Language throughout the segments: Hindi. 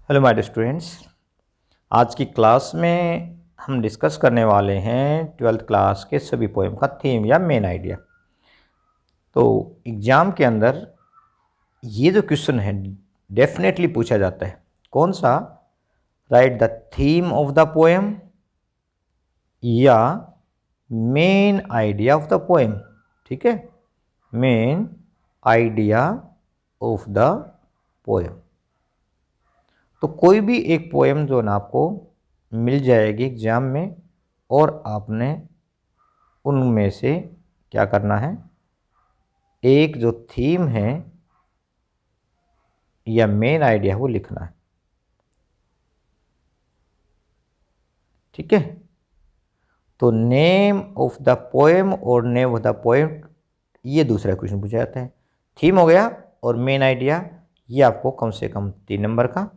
Hello my dear students. आज की क्लास में हम डिस्कस करने वाले हैं ट्वेल्थ क्लास के सभी पोएम का थीम या मेन आइडिया। तो एग्ज़ाम के अंदर ये जो क्वेश्चन है डेफिनेटली पूछा जाता है। कौन सा? Write the theme of the poem या main idea of the poem. ठीक है, main idea of the poem. तो कोई भी एक पोएम जो ना आपको मिल जाएगी एग्जाम में और आपने उनमें से क्या करना है, एक जो थीम है या मेन आइडिया वो लिखना है। ठीक है, तो नेम ऑफ द पोएम और नेम ऑफ द पोएम ये दूसरा क्वेश्चन पूछा जाता है। थीम हो गया और मेन आइडिया ये आपको कम से कम 3 नंबर का।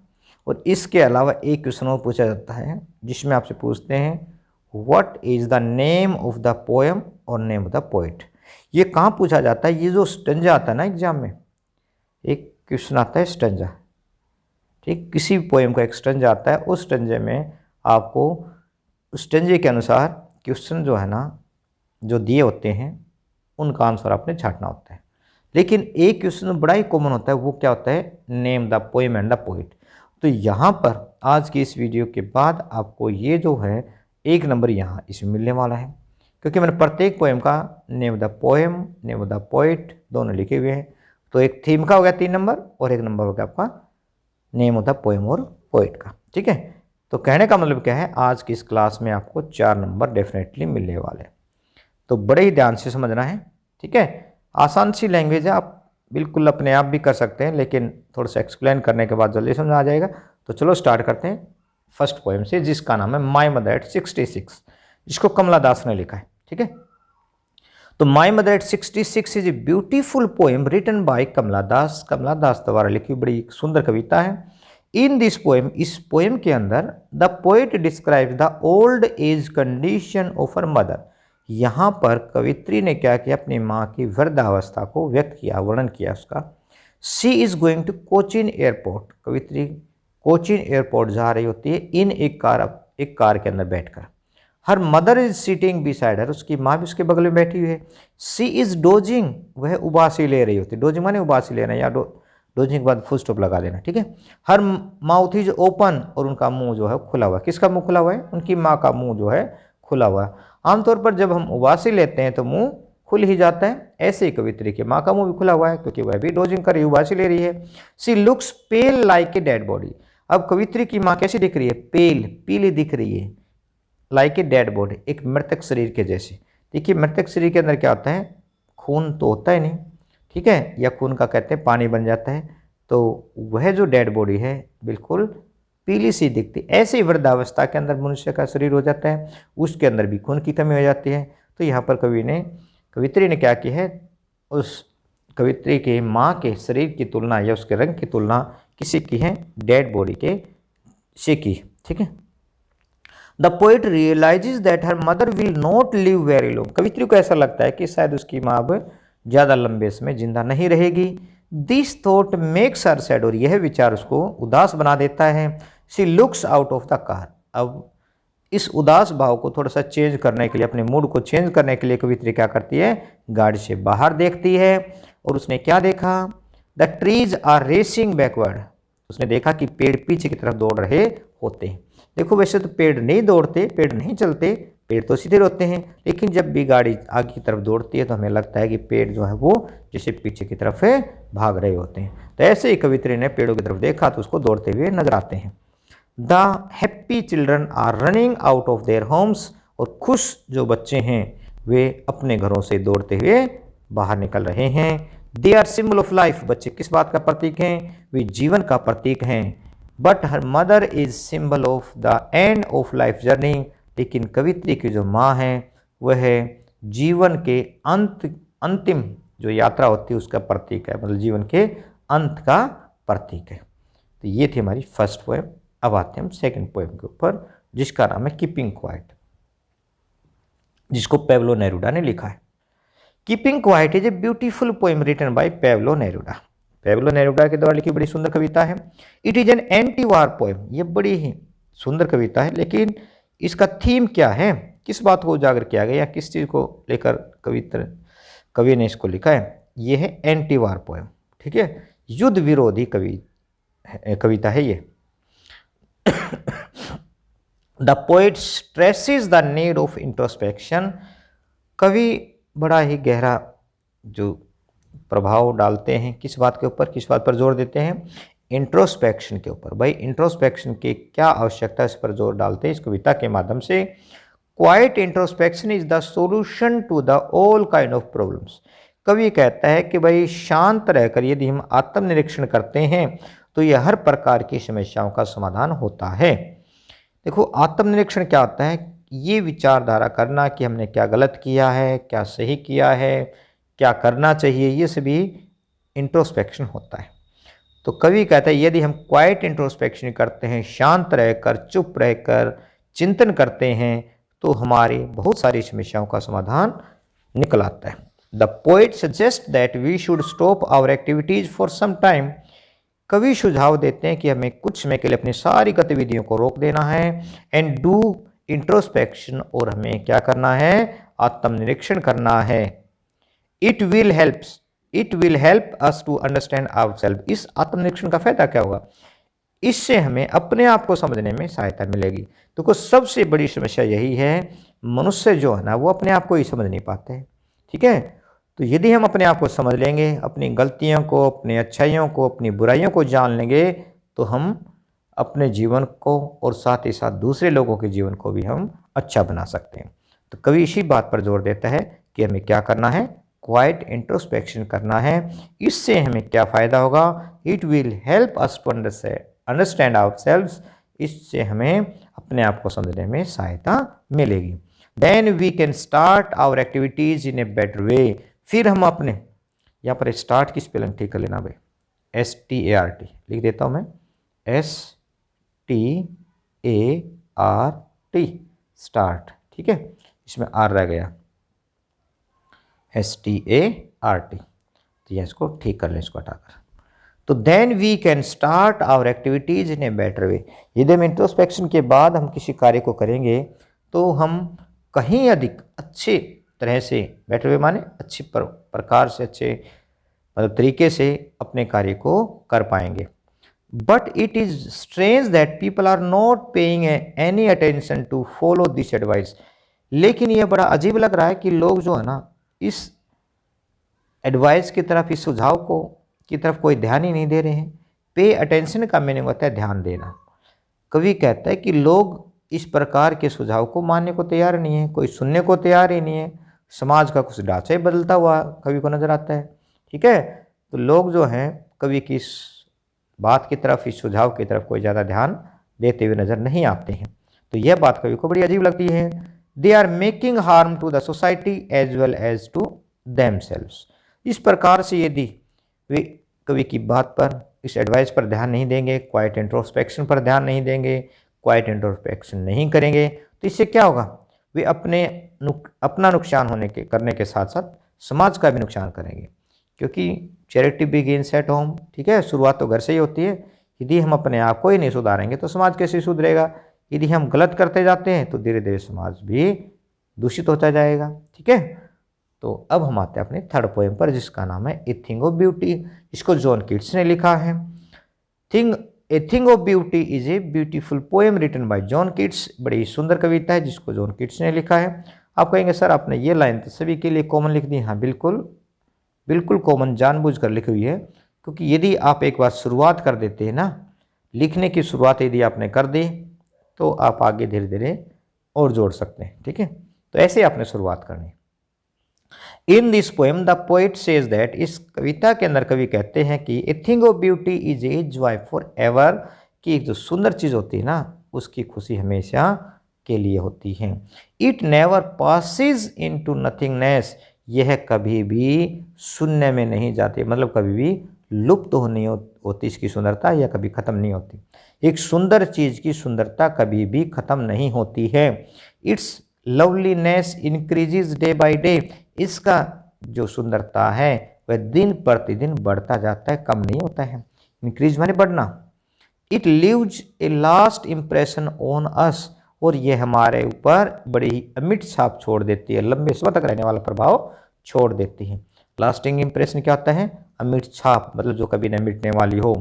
और इसके अलावा एक क्वेश्चन और पूछा जाता है जिसमें आपसे पूछते हैं what is the name of the poem और नेम ऑफ द पोइट। ये कहाँ पूछा जाता है? ये जो स्टंजा आता है ना एग्जाम में, एक क्वेश्चन आता है स्टंजा। ठीक, किसी भी पोएम का एक स्टंजा आता है, उस स्टंजे में आपको स्टंजे के अनुसार क्वेश्चन जो है ना जो दिए होते हैं उनका आंसर आपने छांटना होता है। लेकिन एक क्वेश्चन बड़ा ही कॉमन होता है, वो क्या होता है? Name the poem and the poet. तो यहाँ पर आज की इस वीडियो के बाद आपको ये जो है 1 नंबर यहाँ इसमें मिलने वाला है, क्योंकि मैंने प्रत्येक पोएम का name the poem name the poet दोनों लिखे हुए हैं। तो एक थीम का हो गया 3 नंबर और 1 नंबर हो गया आपका नेम ऑफ द पोएम और पोइट का। ठीक है, तो कहने का मतलब क्या है, आज की इस क्लास में आपको 4 नंबर डेफिनेटली मिलने वाले हैं। तो बड़े ही ध्यान से समझना है। ठीक है, आसान सी लैंग्वेज है, आप बिल्कुल अपने आप भी कर सकते हैं, लेकिन थोड़ा सा एक्सप्लेन करने के बाद जल्दी समझ आ जाएगा। तो चलो स्टार्ट करते हैं फर्स्ट पोएम से, जिसका नाम है माई मदर एट 66, जिसको कमला दास ने लिखा है। ठीक है, तो my mother at 66 is a beautiful poem written by Kamala Das. Kamala Das द्वारा लिखी बड़ी सुंदर कविता है। इन दिस पोएम, इस पोएम के अंदर the poet describes the old age condition of her mother. यहाँ पर कवित्री ने क्या किया, अपनी माँ की वृद्धावस्था को व्यक्त किया, वर्णन किया उसका। She is going to Cochin airport. कवित्री कोचीन एयरपोर्ट जा रही होती है इन एक कार के अंदर बैठकर। Her mother is seating beside her, उसकी माँ भी उसके बगल में बैठी हुई है। सी इज डोजिंग, वह उबासी ले रही होती है। डोजिंग माने उबासी लेना, या डोजिंग के बाद फुल स्टॉप लगा देना। ठीक है, हर माउथ इज ओपन, और उनका मुंह जो है खुला हुआ है। किसका मुंह खुला हुआ है? उनकी माँ का मुंह जो है खुला हुआ है। आमतौर पर जब हम उबासी लेते हैं तो मुंह खुल ही जाता है, ऐसे ही कवित्री की माँ का मुंह भी खुला हुआ है, क्योंकि वह भी डोजिंग कर रही है, उबासी ले रही है। She looks pale like a dead body. अब कवित्री की माँ कैसी दिख रही है? पेल, पीली दिख रही है, लाइक ए डेड बॉडी, एक मृतक शरीर के जैसे। देखिए, मृतक शरीर के अंदर क्या होता है? खून तो होता ही नहीं। ठीक है, या खून का कहते हैं पानी बन जाता है। तो वह जो डेड बॉडी है बिल्कुल पीली सी दिखती। ऐसे ही वृद्धावस्था के अंदर मनुष्य का शरीर हो जाता है, उसके अंदर भी खून की कमी हो जाती है। तो यहाँ पर कवित्री ने क्या की है, उस कवित्री के माँ के शरीर की तुलना या उसके रंग की तुलना किसी की है? डेड बॉडी के से की। ठीक है, the poet realises that her mother will not live very long. कवित्री को ऐसा लगता है कि शायद उसकी माँ अब ज़्यादा लंबे समय जिंदा नहीं रहेगी। This thought makes her sad, और यह विचार उसको उदास बना देता है। She looks out of the car. अब इस उदास भाव को थोड़ा सा चेंज करने के लिए, अपने मूड को चेंज करने के लिए कवित्री क्या करती है? गाड़ी से बाहर देखती है, और उसने क्या देखा? The trees are racing backward. उसने देखा कि पेड़ पीछे की तरफ दौड़ रहे होते हैं। देखो, वैसे तो पेड़ नहीं दौड़ते, पेड़ नहीं चलते, पेड़ तो सीधे होते हैं, लेकिन जब भी गाड़ी आगे की तरफ दौड़ती है तो हमें लगता है कि पेड़ जो है वो जैसे पीछे की तरफ भाग रहे होते हैं। तो ऐसे ही कवित्री ने पेड़ों की तरफ देखा तो उसको दौड़ते हुए नजर आते हैं। The happy children are running out of their homes, और खुश जो बच्चे हैं वे अपने घरों से दौड़ते हुए बाहर निकल रहे हैं। They are symbol of life. बच्चे किस बात का प्रतीक हैं? वे जीवन का प्रतीक हैं। But her mother is symbol of the end of life journey. लेकिन कवित्री की जो माँ है वह जीवन के अंतिम जो यात्रा होती है उसका प्रतीक है, मतलब जीवन के अंत का प्रतीक है। तो ये थी हमारी फर्स्ट पोएम। अब आते हैं हम सेकंड पोएम के ऊपर, जिसका नाम है कीपिंग क्वाइट, जिसको पेब्लो नेरूडा ने लिखा है। Keeping quiet is a beautiful poem written by Pablo Neruda. Pablo Neruda के द्वारा लिखी बड़ी सुंदर कविता है। It is an anti war poem, ये बड़ी ही सुंदर कविता है, लेकिन इसका थीम क्या है, किस बात को उजागर किया गया या किस चीज़ को लेकर कवि ने इसको लिखा है, ये है एंटी वार पोएम। ठीक है, युद्ध विरोधी कविता है ये। The poet stresses the need of introspection, कवि बड़ा ही गहरा जो प्रभाव डालते हैं किस बात के ऊपर, किस बात पर जोर देते हैं, इंट्रोस्पेक्शन के ऊपर। भाई इंट्रोस्पेक्शन की क्या आवश्यकता है, इस पर जोर डालते हैं इस कविता के माध्यम से। Quite introspection is the solution to the all kind of problems. कवि कहता है कि भाई शांत रहकर यदि हम आत्मनिरीक्षण करते हैं तो यह हर प्रकार की समस्याओं का समाधान होता है। देखो आत्मनिरीक्षण क्या होता है, ये विचारधारा करना कि हमने क्या गलत किया है, क्या सही किया है, क्या करना चाहिए, ये सभी इंट्रोस्पेक्शन होता है। तो कवि कहता है यदि हम क्वाइट इंट्रोस्पेक्शन करते हैं, शांत रहकर चुप रहकर चिंतन करते हैं तो हमारी बहुत सारी समस्याओं का समाधान निकल आता है। The poet suggest that we should stop our activities for some time. कवि सुझाव देते हैं कि हमें कुछ समय के लिए अपनी सारी गतिविधियों को रोक देना है एंड डू इंट्रोस्पेक्शन, और हमें क्या करना है, आत्मनिरीक्षण करना है। It will help us to understand ourself. इस आत्मनिरीक्षण का फायदा क्या होगा, इससे हमें अपने आप को समझने में सहायता मिलेगी। तो कुछ सबसे बड़ी समस्या यही है, मनुष्य जो है ना वो अपने आप को ही समझ नहीं पाते हैं। ठीक है, तो यदि हम अपने आप को समझ लेंगे, अपनी गलतियों को, अपनी अच्छाइयों को, अपनी बुराइयों को जान लेंगे, तो हम अपने जीवन को और साथ ही साथ दूसरे लोगों के जीवन को भी हम अच्छा बना सकते हैं। तो कवि इसी बात पर जोर देता है कि हमें क्या करना है, क्वाइट इंट्रोस्पेक्शन करना है। इससे हमें क्या फ़ायदा होगा, it will help us to understand ourselves. इससे हमें अपने आप को समझने में सहायता मिलेगी। Then we can start our activities in a better way. फिर हम अपने, यहाँ पर स्टार्ट की स्पेलिंग ठीक कर लेना भाई, START लिख देता हूँ मैं, START स्टार्ट। ठीक है, इसमें R रह गया, START, तो यह इसको ठीक कर लें, इसको हटाकर। तो then we can start our activities in a better way. यदि हम इंट्रोस्पेक्शन के बाद हम किसी कार्य को करेंगे तो हम कहीं अधिक अच्छे तरह से, बेटर वे माने अच्छी प्रकार से, अच्छे मतलब तरीके से अपने कार्य को कर पाएंगे। But it is strange that people are not paying any attention to follow this advice. लेकिन यह बड़ा अजीब लग रहा है कि लोग जो है ना इस एडवाइस की तरफ, इस सुझाव को की तरफ कोई ध्यान ही नहीं दे रहे हैं। पे अटेंशन का मीनिंग होता है ध्यान देना। कवि कहता है कि लोग इस प्रकार के सुझाव को मानने को तैयार नहीं है, कोई सुनने को तैयार ही नहीं है। समाज का कुछ ढांचा ही बदलता हुआ कवि को नजर आता है। ठीक है, तो लोग जो हैं कवि की इस बात की तरफ, इस सुझाव की तरफ कोई ज़्यादा ध्यान देते हुए नजर नहीं आते हैं। तो यह बात कवि को बड़ी अजीब लगती है। They are making harm to the society as well as to themselves. इस प्रकार से यदि वे कवि की बात पर, इस एडवाइस पर ध्यान नहीं देंगे, क्वाइट इंट्रोस्पेक्शन पर ध्यान नहीं देंगे, क्वाइट इंट्रोस्पेक्शन नहीं करेंगे, तो इससे क्या होगा, वे अपना नुकसान करने के साथ साथ समाज का भी नुकसान करेंगे। क्योंकि चैरिटी बिगिंस एट होम। ठीक है, शुरुआत तो घर से ही होती है। यदि हम अपने आप को ही नहीं सुधारेंगे तो समाज कैसे सुधरेगा। यदि हम गलत करते जाते हैं तो धीरे धीरे समाज भी दूषित होता जाएगा। ठीक है, तो अब हम आते हैं अपने थर्ड पोएम पर, जिसका नाम है ए थिंग ऑफ ब्यूटी। इसको जॉन कीट्स ने लिखा है। A thing of beauty is a beautiful poem written by John Keats. बड़ी सुंदर कविता है जिसको जॉन कीट्स ने लिखा है। आप कहेंगे सर आपने ये लाइन तो सभी के लिए कॉमन लिख दी। हाँ बिल्कुल बिल्कुल कॉमन, जानबूझकर लिखी हुई है। क्योंकि यदि आप एक बार शुरुआत कर देते हैं ना, लिखने की शुरुआत यदि आपने कर दी तो आप आगे धीरे धीरे और जोड़ सकते हैं। ठीक है, तो ऐसे आपने शुरुआत करनी। इन this poem the poet says that, इस कविता के अंदर कवि कहते हैं कि ए thing of beauty is a joy for ever, कि एक जो सुंदर चीज़ होती है ना उसकी खुशी हमेशा के लिए होती है। It never passes into nothingness, यह कभी भी शून्य में नहीं जाती, मतलब कभी भी लुप्त तो नहीं होती इसकी सुंदरता, या कभी ख़त्म नहीं होती। एक सुंदर चीज़ की सुंदरता कभी भी ख़त्म नहीं होती है। It's loveliness increases day by day, इसका जो सुंदरता है वह दिन प्रतिदिन बढ़ता जाता है, कम नहीं होता है। इंक्रीज माने बढ़ना। It leaves A last impression on us, और ये हमारे ऊपर बड़ी अमिट छाप छोड़ देती है, लंबे समय तक रहने वाला प्रभाव छोड़ देती है। लास्टिंग इम्प्रेशन क्या होता है? अमिट छाप, मतलब जो कभी न मिटने वाली हो।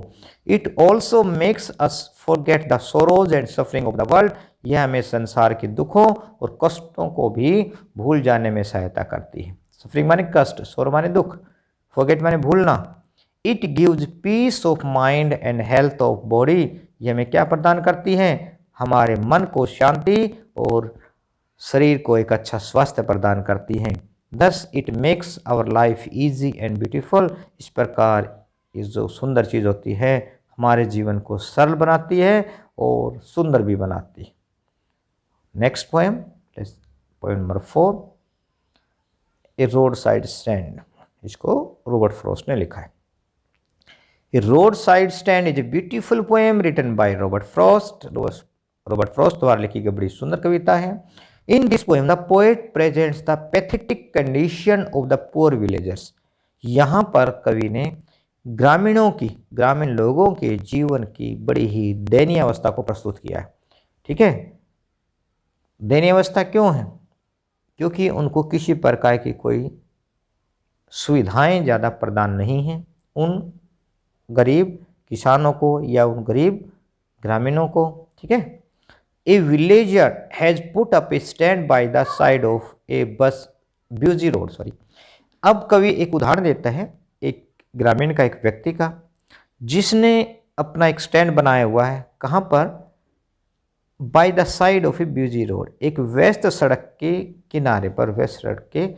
It also makes us forget the sorrows and suffering of the world, यह हमें संसार के दुखों और कष्टों को भी भूल जाने में सहायता करती है। सफरिंग माने कष्ट, सोरो माने दुख, फॉरगेट माने भूलना। It gives peace of mind and health of body, ये हमें क्या प्रदान करती है? हमारे मन को शांति और शरीर को एक अच्छा स्वास्थ्य प्रदान करती है। Thus it makes our life easy and beautiful, इस प्रकार ये जो सुंदर चीज़ होती है हमारे जीवन को सरल बनाती है और सुंदर भी बनाती है। Next poem, poem number 4, a road side stand, इसको रॉबर्ट फ्रॉस्ट ने लिखा है। A road side stand is a beautiful poem written by Robert Frost, Robert Frost द्वारा लिखी गई बड़ी सुंदर कविता है। In this poem the poet presents the pathetic condition of the poor villagers, यहाँ पर कवि ने ग्रामीण लोगों के जीवन की बड़ी ही दयनीय अवस्था को प्रस्तुत किया है। ठीक है, दयनीय अवस्था क्यों है? क्योंकि उनको किसी प्रकार की कोई सुविधाएं ज़्यादा प्रदान नहीं हैं उन गरीब किसानों को या उन गरीब ग्रामीणों को। ठीक है, a villager has put up a stand by the side of a bus busy road, sorry. अब कवि एक उदाहरण देता है एक ग्रामीण का, एक व्यक्ति का, जिसने अपना एक स्टैंड बनाया हुआ है। कहाँ पर? By the side of a busy road, एक व्यस्त सड़क के किनारे पर, व्यस्त सड़क के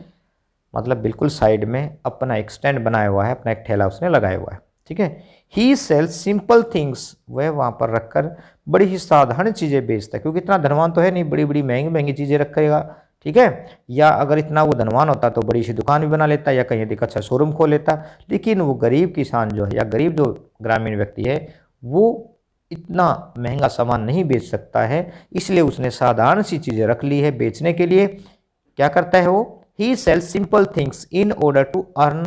मतलब बिल्कुल साइड में अपना एक स्टैंड बनाया हुआ है, अपना एक ठेला उसने लगाया हुआ है। ठीक है, ही सेल्स सिंपल थिंग्स, वह वहाँ पर रखकर बड़ी ही साधारण चीज़ें बेचता है, क्योंकि इतना धनवान तो है नहीं बड़ी बड़ी महंगी महंगी चीज़ें रखेगा। ठीक है, या अगर इतना वो धनवान होता तो बड़ी सी दुकान भी बना लेता या कहीं एक अच्छा शोरूम खोल लेता, लेकिन वो गरीब किसान जो है या गरीब जो ग्रामीण व्यक्ति है वो इतना महंगा सामान नहीं बेच सकता है, इसलिए उसने साधारण सी चीज़ें रख ली है बेचने के लिए। क्या करता है वो? He sells simple things in order to earn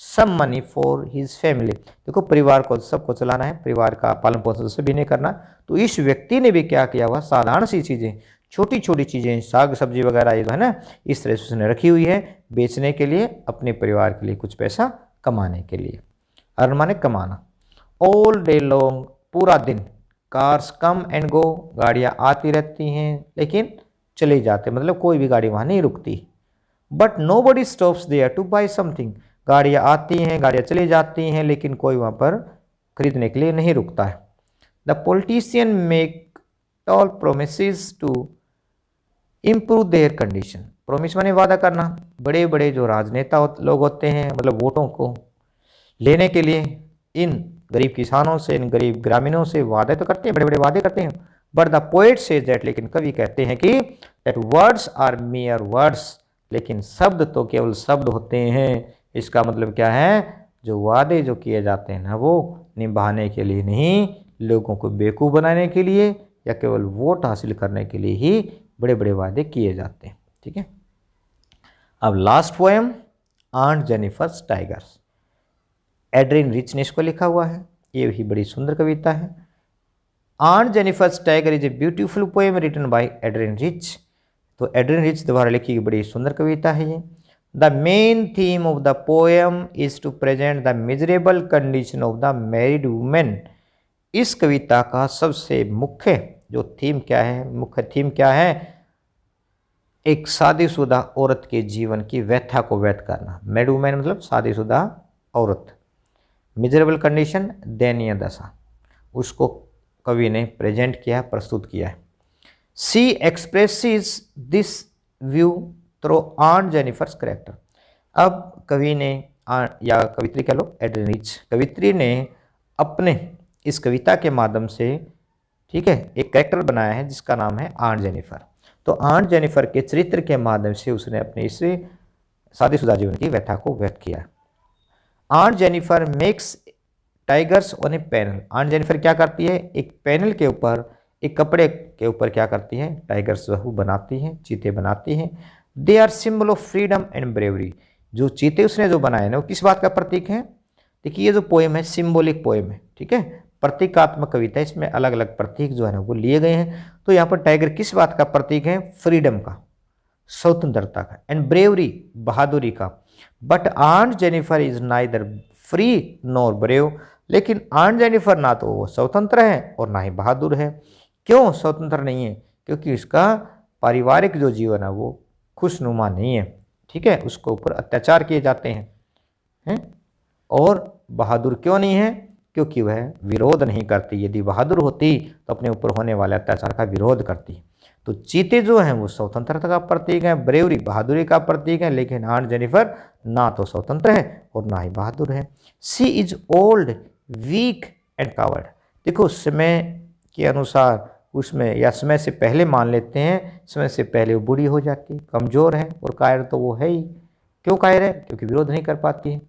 some money for his family. देखो, परिवार को सबको चलाना है, परिवार का पालन पोषण से भी नहीं करना, तो इस व्यक्ति ने भी क्या किया हुआ? साधारण सी चीज़ें, छोटी छोटी चीज़ें, साग सब्जी वगैरह ये जो है ना, इस तरह से उसने रखी हुई है बेचने के लिए, अपने परिवार के लिए कुछ पैसा कमाने के लिए। अर्न माने कमाना। ऑल डे लॉन्ग, पूरा दिन। कार्स कम एंड गो, गाड़ियाँ आती रहती हैं लेकिन चले जाते, मतलब कोई भी गाड़ी वहाँ नहीं रुकती। But nobody stops there to buy something, गाड़ियाँ आती हैं गाड़ियाँ चली जाती हैं लेकिन कोई वहाँ पर खरीदने के लिए नहीं रुकता है। The politician make tall promises to improve their condition, promise माने वादा करना। बड़े बड़े जो राजनेता लोग होते हैं, मतलब वोटों को लेने के लिए इन गरीब किसानों से, इन गरीब ग्रामीणों से वादे तो करते हैं, बड़े बड़े वादे करते हैं। But the poet says that, लेकिन कवि कहते हैं कि that words are mere words, लेकिन शब्द तो केवल शब्द होते हैं। इसका मतलब क्या है? जो वादे जो किए जाते हैं ना, वो निभाने के लिए नहीं, लोगों को बेवकूफ़ बनाने के लिए या केवल वोट हासिल करने के लिए ही बड़े बड़े वादे किए जाते हैं। ठीक है, अब last poem, aunt Jennifer's tigers, Adrienne Rich ने इसको लिखा हुआ है। ये भी बड़ी सुंदर कविता है। Aunt Jennifer's tiger is a beautiful poem written by Adrienne Rich, तो एड्रिन रिच द्वारा लिखी गई बड़ी सुंदर कविता है ये। The main theme of the poem is to present the miserable condition of the married women, इस कविता का सबसे मुख्य जो थीम क्या है, मुख्य थीम क्या है? एक शादीशुदा औरत के जीवन की व्यथा को व्यक्त करना। मैरिड वुमेन मतलब शादीशुदा औरत, मिजरेबल कंडीशन दयनीय दशा, उसको कवि ने प्रेजेंट किया, प्रस्तुत किया है। She expresses this view through aunt Jennifer's character. अब कवि ने या कवित्री कह लो, एड्रिन रिच कवित्री ने अपने इस कविता के माध्यम से, ठीक है, एक कैरेक्टर बनाया है जिसका नाम है आंट जेनिफर। तो आंट जेनिफर के चरित्र के माध्यम से उसने अपने इस शादीशुदा जीवन की व्यथा को व्यक्त किया। Aunt Jennifer makes tigers on a panel, aunt Jennifer क्या करती है? एक पैनल के ऊपर, एक कपड़े के ऊपर क्या करती है? टाइगर्स बनाती हैं, चीते बनाती हैं। They are symbol of freedom and bravery, जो चीते उसने जो बनाए ना वो किस बात का प्रतीक है? देखिए ये जो पोएम है सिंबॉलिक पोएम है, ठीक है, प्रतीकात्मक कविता है, इसमें अलग अलग प्रतीक जो है ना वो लिए गए हैं। तो यहाँ पर टाइगर किस बात का प्रतीक है? फ्रीडम का, स्वतंत्रता का, एंड ब्रेवरी, बहादुरी का। But aunt Jennifer is neither free nor brave, लेकिन आंट जेनिफर ना तो वो स्वतंत्र है और ना ही बहादुर है। क्यों स्वतंत्र नहीं है? क्योंकि उसका पारिवारिक जो जीवन है वो खुशनुमा नहीं है, ठीक है, उसके ऊपर अत्याचार किए जाते हैं। और बहादुर क्यों नहीं है? क्योंकि वह विरोध नहीं करती। यदि बहादुर होती तो अपने ऊपर होने वाले अत्याचार का विरोध करती। तो चीते जो हैं वो स्वतंत्रता का प्रतीक है, ब्रेवरी बहादुरी का प्रतीक है, लेकिन आंट जेनिफर ना तो स्वतंत्र है और ना ही बहादुर है। She is old, weak and coward. देखो समय के अनुसार उसमें, या समय से पहले मान लेते हैं, समय से पहले वो बूढ़ी हो जाती, कमज़ोर है, और कायर तो वो है ही। क्यों कायर है? क्योंकि विरोध नहीं कर पाती है।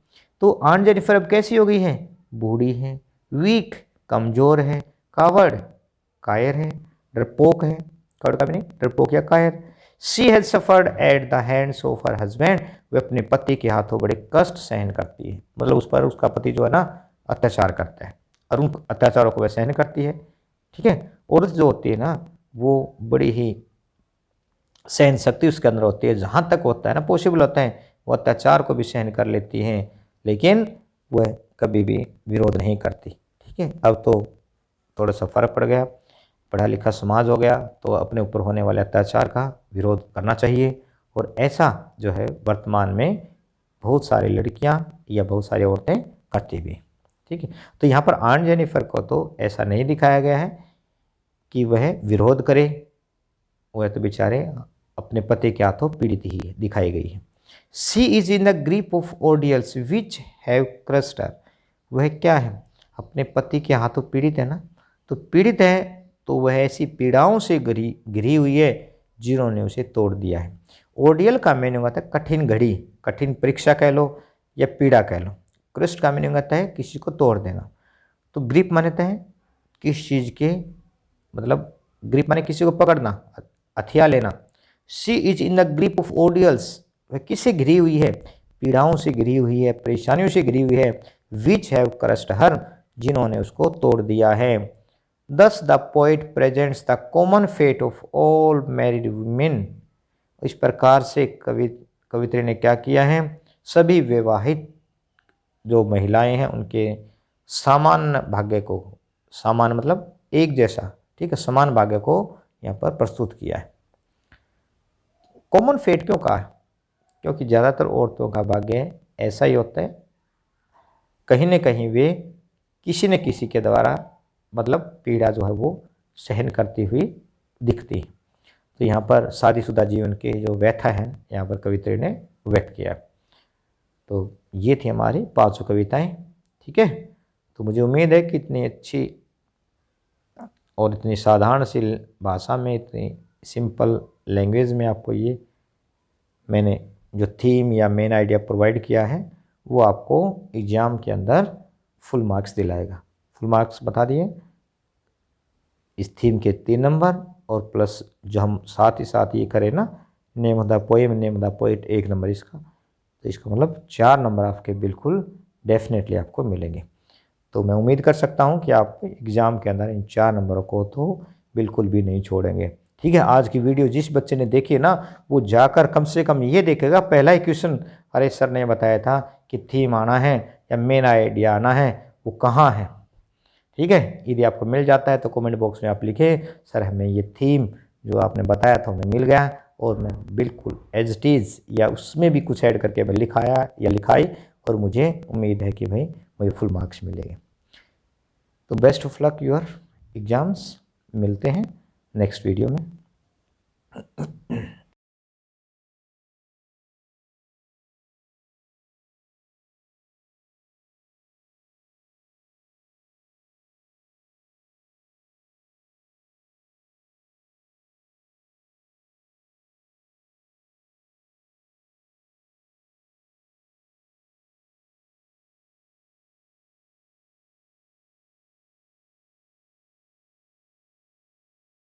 तो आंट जेनिफर अब कैसी हो गई है? बूढ़ी है, वीक कमज़ोर है, कावर्ड कायर है, डरपोक है, कावर्ड का भी नहीं, डरपोक या कायर। She has suffered at the hands of her husband, वे अपने पति के हाथों बड़े कष्ट सहन करती है, मतलब उस पर उसका पति जो है ना अत्याचार करता है और उन अत्याचारों को वह सहन करती है, ठीक है। औरत जो होती है ना वो बड़ी ही सहन शक्ति उसके अंदर होती है, जहाँ तक होता है ना पॉसिबल होता है वो अत्याचार को भी सहन कर लेती हैं, लेकिन वह कभी भी विरोध नहीं करती, ठीक है। अब तो थोड़ा सा फर्क पड़ गया, पढ़ा लिखा समाज हो गया, तो अपने ऊपर होने वाले अत्याचार का विरोध करना चाहिए। और ऐसा जो है वर्तमान में बहुत सारी लड़कियां या बहुत सारी औरतें करती भी, ठीक है। तो यहाँ पर आंट जेनिफर को तो ऐसा नहीं दिखाया गया है कि वह विरोध करे, वह तो बेचारे अपने पति के हाथों पीड़ित ही दिखाई गई है। She is in the grip of ordeals which have crushed her, वह क्या है? अपने पति के हाथों पीड़ित है ना, तो पीड़ित है तो वह ऐसी पीड़ाओं से घिरी हुई है जिन्होंने उसे तोड़ दिया है। ऑर्डियल का मीनिंग होता है कठिन घड़ी, कठिन परीक्षा कह लो या पीड़ा कह लो। क्रस्ट का मीनिंग होता है किसी को तोड़ देना। तो ग्रिप मानता है किस चीज़ के, मतलब ग्रिप माने किसी को पकड़ना, हथिया लेना। She is in the grip of ordeals, वह किससे घिरी हुई है? पीड़ाओं से घिरी हुई है, परेशानियों से घिरी हुई है। विच हैव क्रस्ड हर, जिन्होंने उसको तोड़ दिया है। Thus the poet presents the common fate of all married women, इस प्रकार से कवित्री ने क्या किया है? सभी विवाहित जो महिलाएं हैं उनके सामान्य भाग्य को, सामान्य मतलब एक जैसा, ठीक है, समान भाग्य को यहाँ पर प्रस्तुत किया है। कॉमन फेट क्यों कहा है? क्योंकि ज़्यादातर औरतों का भाग्य ऐसा ही होता है, कहीं न कहीं वे किसी न किसी के द्वारा मतलब पीड़ा जो है वो सहन करती हुई दिखती। तो यहाँ पर शादीशुदा जीवन के जो व्यथा है यहाँ पर कवित्री ने व्यक्त किया। तो ये थी हमारी 5 कविताएं, ठीक है। तो मुझे उम्मीद है कि इतनी अच्छी और इतनी साधारण सी भाषा में, इतनी सिंपल लैंग्वेज में आपको ये मैंने जो थीम या मेन आइडिया प्रोवाइड किया है वो आपको एग्ज़ाम के अंदर फुल मार्क्स दिलाएगा। फुल मार्क्स बता दिए, इस थीम के 3 नंबर और प्लस जो हम साथ ही साथ ये करें ना name of the poem, name of the poet 1 number इसका, तो इसका मतलब 4 नंबर आपके बिल्कुल डेफिनेटली आपको मिलेंगे। तो मैं उम्मीद कर सकता हूँ कि आप एग्ज़ाम के अंदर इन 4 नंबरों को तो बिल्कुल भी नहीं छोड़ेंगे, ठीक है। आज की वीडियो जिस बच्चे ने देखी है ना वो जाकर कम से कम ये देखेगा पहला ही क्वेश्चन, अरे सर ने बताया था कि थीम आना है या मेन आइडिया आना है, वो कहाँ है, ठीक है। यदि आपको मिल जाता है तो कमेंट बॉक्स में आप लिखें सर हमें ये थीम जो आपने बताया था हमें मिल गया, और मैं बिल्कुल एज इट इज़ या उसमें भी कुछ ऐड करके मैं लिखाया या लिखाई, और मुझे उम्मीद है कि भाई मुझे फुल मार्क्स मिलेंगे। तो best of luck your exams, मिलते हैं नेक्स्ट वीडियो में।